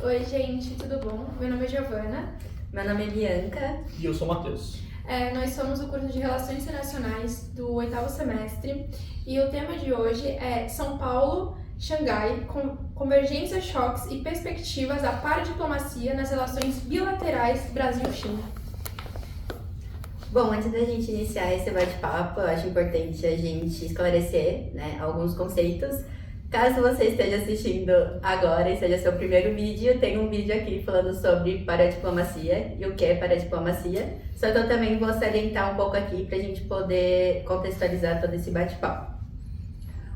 Oi, gente, tudo bom? Meu nome é Giovana. Meu nome é Bianca. E eu sou o Matheus. Nós somos o curso de Relações Internacionais do 8º semestre e o tema de hoje é São Paulo, Xangai, convergências, choques e perspectivas da paradiplomacia nas relações bilaterais Brasil-China. Bom, antes da gente iniciar esse bate-papo, eu acho importante a gente esclarecer, alguns conceitos. Caso você esteja assistindo agora e seja seu primeiro vídeo, tem um vídeo aqui falando sobre paradiplomacia e o que é paradiplomacia. Só que eu também vou salientar um pouco aqui para a gente poder contextualizar todo esse bate-papo.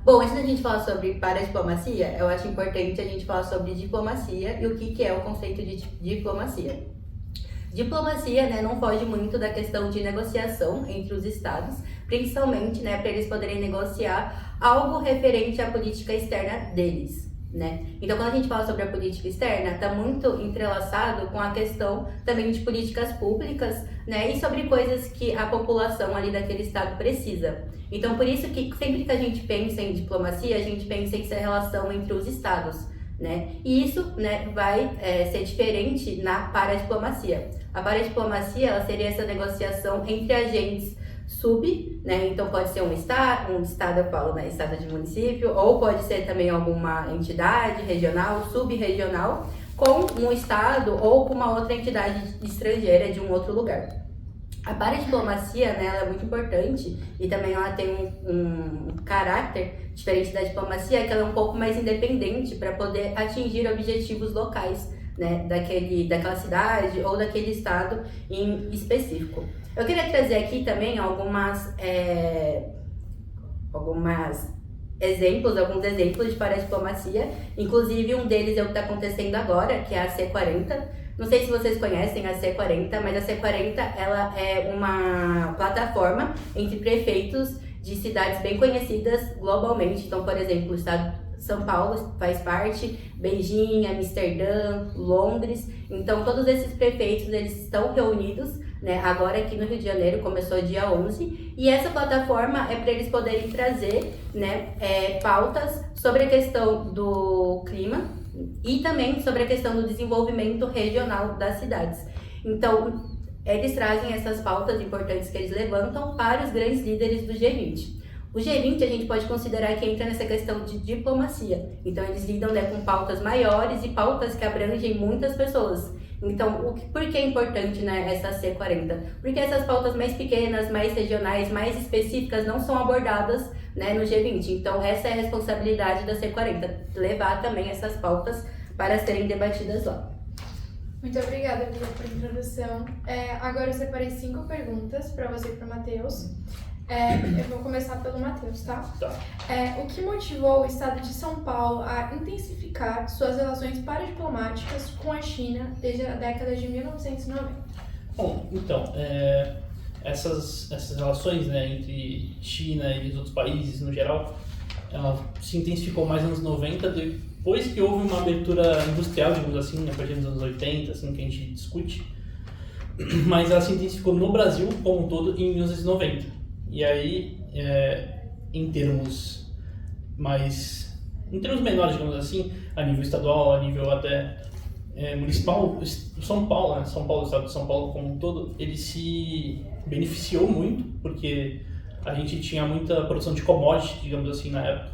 Bom, antes da gente falar sobre paradiplomacia, eu acho importante a gente falar sobre diplomacia e o que é o conceito de diplomacia. Diplomacia, não foge muito da questão de negociação entre os estados, principalmente, para eles poderem negociar algo referente à política externa deles, Então, quando a gente fala sobre a política externa, está muito entrelaçado com a questão também de políticas públicas, e sobre coisas que a população ali daquele estado precisa. Então, por isso que sempre que a gente pensa em diplomacia, a gente pensa em ser relação entre os estados, E isso, vai ser diferente na paradiplomacia. A paradiplomacia, ela seria essa negociação entre agentes então pode ser um estado eu falo, estado de município, ou pode ser também alguma entidade regional, subregional, com um estado ou com uma outra entidade estrangeira de um outro lugar. A paradiplomacia, ela é muito importante e também ela tem um caráter diferente da diplomacia, que ela é um pouco mais independente para poder atingir objetivos locais, daquela cidade ou daquele estado em específico. Eu queria trazer aqui também alguns exemplos de paradiplomacia, inclusive um deles é o que está acontecendo agora, que é a C40. Não sei se vocês conhecem a C40, mas a C40 ela é uma plataforma entre prefeitos de cidades bem conhecidas globalmente. Então, por exemplo, o estado São Paulo faz parte, Beijing, Amsterdã, Londres. Então, todos esses prefeitos eles estão reunidos, agora aqui no Rio de Janeiro, começou dia 11, e essa plataforma é para eles poderem trazer, pautas sobre a questão do clima e também sobre a questão do desenvolvimento regional das cidades. Então, eles trazem essas pautas importantes que eles levantam para os grandes líderes do G20. O G20 a gente pode considerar que entra nessa questão de diplomacia. Então, eles lidam com pautas maiores e pautas que abrangem muitas pessoas. Então, por que é importante essa C40? Porque essas pautas mais pequenas, mais regionais, mais específicas não são abordadas no G20. Então, essa é a responsabilidade da C40, levar também essas pautas para serem debatidas lá. Muito obrigada, Bia, por introdução. Agora eu separei 5 perguntas para você e para o Matheus. Eu vou começar pelo Matheus, tá? Tá. O que motivou o estado de São Paulo a intensificar suas relações paradiplomáticas com a China desde a década de 1990? Bom, então, essas relações entre China e os outros países no geral, ela se intensificou mais nos anos 90, depois que houve uma abertura industrial, digamos assim, a partir dos anos 80, assim, que a gente discute, mas ela se intensificou no Brasil como um todo em 1990. E aí, em termos menores, digamos assim, a nível estadual, a nível até municipal, São Paulo, o estado de São Paulo como um todo, ele se beneficiou muito, porque a gente tinha muita produção de commodity, digamos assim, na época,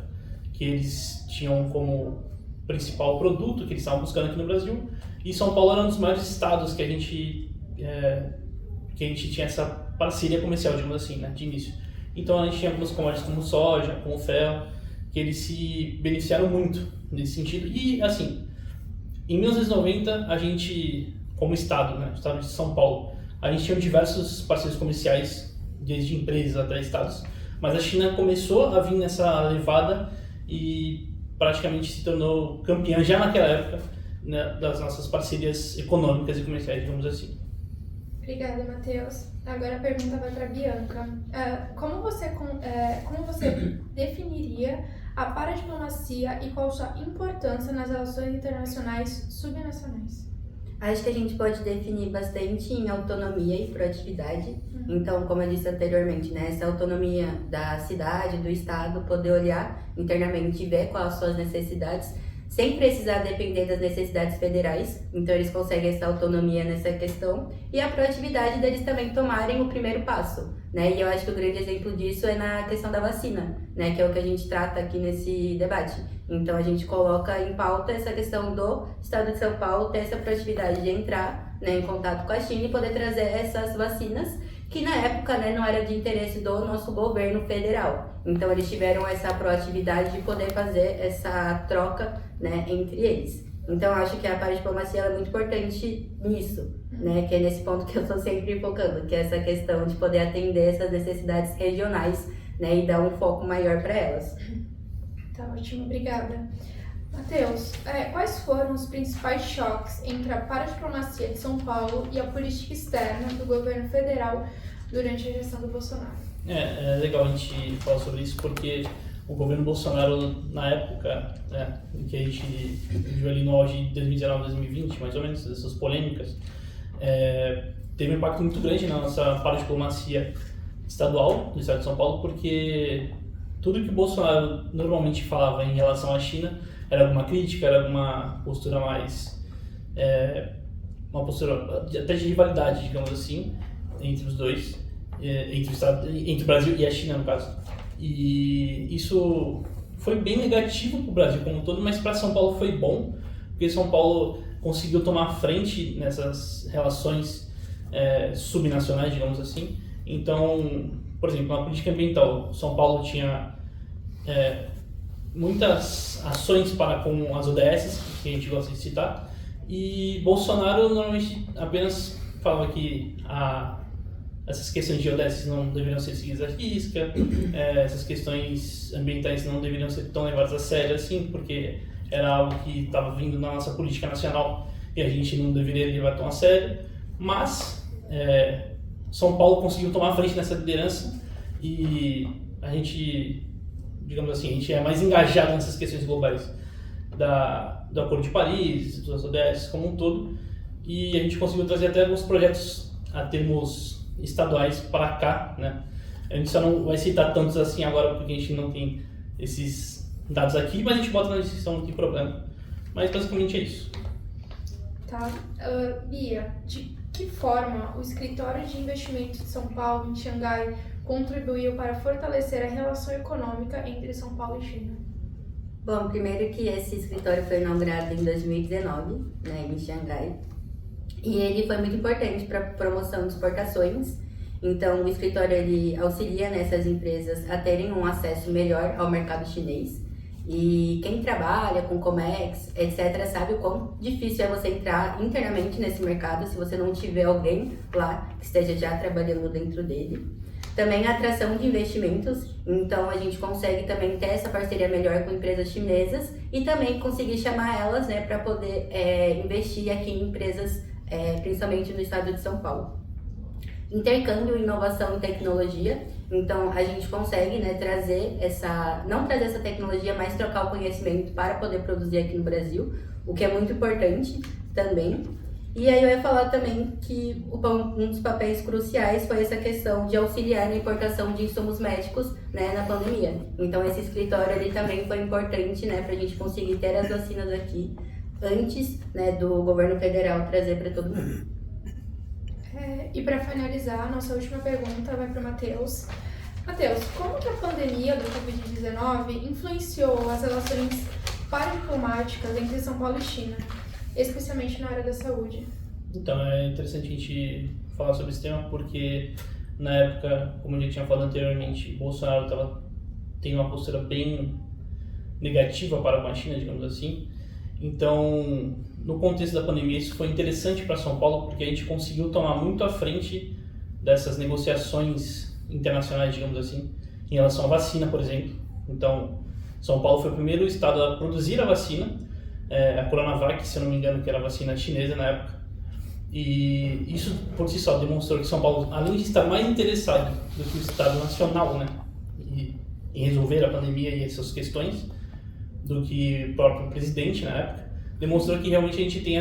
que eles tinham como principal produto que eles estavam buscando aqui no Brasil, e São Paulo era um dos maiores estados que a gente tinha essa parceria comercial, digamos assim, de início. Então a gente tinha algumas commodities como soja, como ferro, que eles se beneficiaram muito nesse sentido. E assim, em 1990 a gente, como estado, estado de São Paulo, a gente tinha diversos parceiros comerciais, desde empresas até estados, mas a China começou a vir nessa levada e praticamente se tornou campeã já naquela época, das nossas parcerias econômicas e comerciais, digamos assim. Obrigada, Matheus. Agora a pergunta vai para a Bianca. Como você definiria a paradiplomacia e qual sua importância nas relações internacionais subnacionais? Acho que a gente pode definir bastante em autonomia e proatividade. Então, como eu disse anteriormente, essa autonomia da cidade, do estado, poder olhar internamente e ver quais as suas necessidades, sem precisar depender das necessidades federais, então eles conseguem essa autonomia nessa questão, e a proatividade deles também tomarem o primeiro passo, né? E eu acho que o grande exemplo disso é na questão da vacina, né? Que é o que a gente trata aqui nesse debate. Então a gente coloca em pauta essa questão do Estado de São Paulo ter essa proatividade de entrar, né, em contato com a China e poder trazer essas vacinas, que na época, né, não era de interesse do nosso governo federal. Então eles tiveram essa proatividade de poder fazer essa troca, né, entre eles. Então eu acho que a paradiplomacia é muito importante nisso, né, que é nesse ponto que eu estou sempre focando, que é essa questão de poder atender essas necessidades regionais, né, e dar um foco maior para elas. Tá ótimo, obrigada. Matheus, quais foram os principais choques entre a paradiplomacia de São Paulo e a política externa do governo federal durante a gestão do Bolsonaro? É legal a gente falar sobre isso porque o governo Bolsonaro, na época, né, em que a gente viu ali no auge de 2019, 2020, mais ou menos, essas polêmicas, teve um impacto muito grande na nossa paradiplomacia estadual do estado de São Paulo, porque tudo que o Bolsonaro normalmente falava em relação à China era alguma crítica, era alguma postura mais... uma postura até de rivalidade, digamos assim, entre os dois, entre o Brasil e a China, no caso. E isso foi bem negativo para o Brasil como um todo, mas para São Paulo foi bom, porque São Paulo conseguiu tomar frente nessas relações subnacionais, digamos assim. Então, por exemplo, na política ambiental, São Paulo tinha muitas ações para com as ODS, que a gente gosta de citar, e Bolsonaro normalmente apenas falava que essas questões de ODS não deveriam ser seguidas à risca, essas questões ambientais não deveriam ser tão levadas a sério assim, porque era algo que estava vindo na nossa política nacional e a gente não deveria levar tão a sério, mas São Paulo conseguiu tomar frente nessa liderança e a gente, digamos assim, a gente é mais engajado nessas questões globais do Acordo de Paris, das ODS como um todo, e a gente conseguiu trazer até alguns projetos a termos estaduais para cá, né? A gente só não vai citar tantos assim agora porque a gente não tem esses dados aqui, mas a gente bota na descrição, não tem problema. Mas basicamente é isso. Tá. Bia, de que forma o Escritório de Investimentos de São Paulo, em Xangai, contribuiu para fortalecer a relação econômica entre São Paulo e China? Bom, primeiro que esse escritório foi inaugurado em 2019, né, em Xangai, e ele foi muito importante para a promoção de exportações. Então, o escritório ele auxilia nessas empresas a terem um acesso melhor ao mercado chinês. E quem trabalha com Comex, etc., sabe o quão difícil é você entrar internamente nesse mercado se você não tiver alguém lá que esteja já trabalhando dentro dele. Também a atração de investimentos, então a gente consegue também ter essa parceria melhor com empresas chinesas e também conseguir chamar elas, né, para poder investir aqui em empresas, principalmente no estado de São Paulo. Intercâmbio, inovação e tecnologia, então a gente consegue, né, não trazer essa tecnologia, mas trocar o conhecimento para poder produzir aqui no Brasil, o que é muito importante também. E aí eu ia falar também que um dos papéis cruciais foi essa questão de auxiliar na importação de insumos médicos, né, na pandemia. Então esse escritório ele também foi importante, né, para a gente conseguir ter as vacinas aqui antes, né, do governo federal trazer para todo mundo. E para finalizar, nossa última pergunta vai para o Matheus. Matheus, como que a pandemia do Covid-19 influenciou as relações paradiplomáticas entre São Paulo e China, especialmente na área da saúde? Então, é interessante a gente falar sobre esse tema porque, na época, como eu já tinha falado anteriormente, Bolsonaro tem uma postura bem negativa para com a China, digamos assim. Então, no contexto da pandemia, isso foi interessante para São Paulo porque a gente conseguiu tomar muito à frente dessas negociações internacionais, digamos assim, em relação à vacina, por exemplo. Então, São Paulo foi o primeiro estado a produzir a vacina, a Coronavac, se eu não me engano, que era a vacina chinesa na época. E isso, por si só, demonstrou que São Paulo, além de estar mais interessado do que o Estado Nacional, né, em resolver a pandemia e essas questões, do que o próprio presidente na época, demonstrou que realmente a gente tem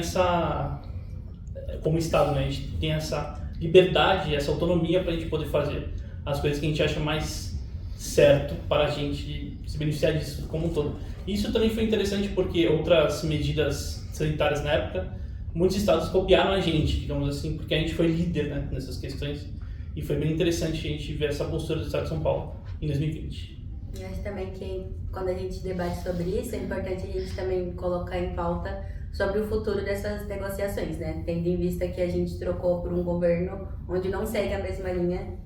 como Estado, né, a gente tem essa liberdade, essa autonomia para a gente poder fazer as coisas que a gente acha mais certo para a gente se beneficiar disso como um todo. Isso também foi interessante porque outras medidas sanitárias na época, muitos estados copiaram a gente, digamos assim, porque a gente foi líder, né, nessas questões. E foi bem interessante a gente ver essa postura do estado de São Paulo em 2020. E acho também que quando a gente debate sobre isso, é importante a gente também colocar em pauta sobre o futuro dessas negociações, né? Tendo em vista que a gente trocou por um governo onde não segue a mesma linha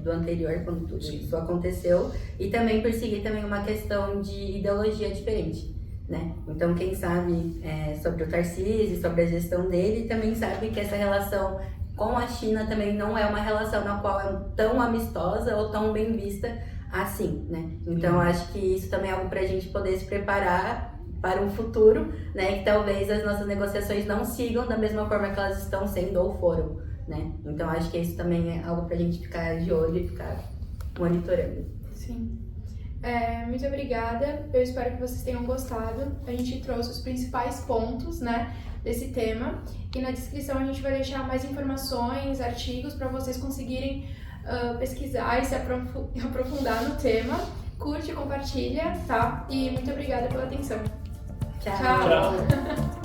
do anterior, quando tudo isso aconteceu, e também perseguir também uma questão de ideologia diferente, né? Então, quem sabe sobre o Tarcísio, sobre a gestão dele, também sabe que essa relação com a China também não é uma relação na qual é tão amistosa ou tão bem vista assim, né? Então, acho que isso também é algo para a gente poder se preparar para um futuro, né? Que talvez as nossas negociações não sigam da mesma forma que elas estão sendo ou foram, né? Então, acho que isso também é algo para a gente ficar de olho e ficar monitorando. Sim. Muito obrigada. Eu espero que vocês tenham gostado. A gente trouxe os principais pontos, né, desse tema. E na descrição a gente vai deixar mais informações, artigos para vocês conseguirem pesquisar e se aprofundar no tema. Curte, compartilha, tá? E muito obrigada pela atenção. Tchau. Tchau.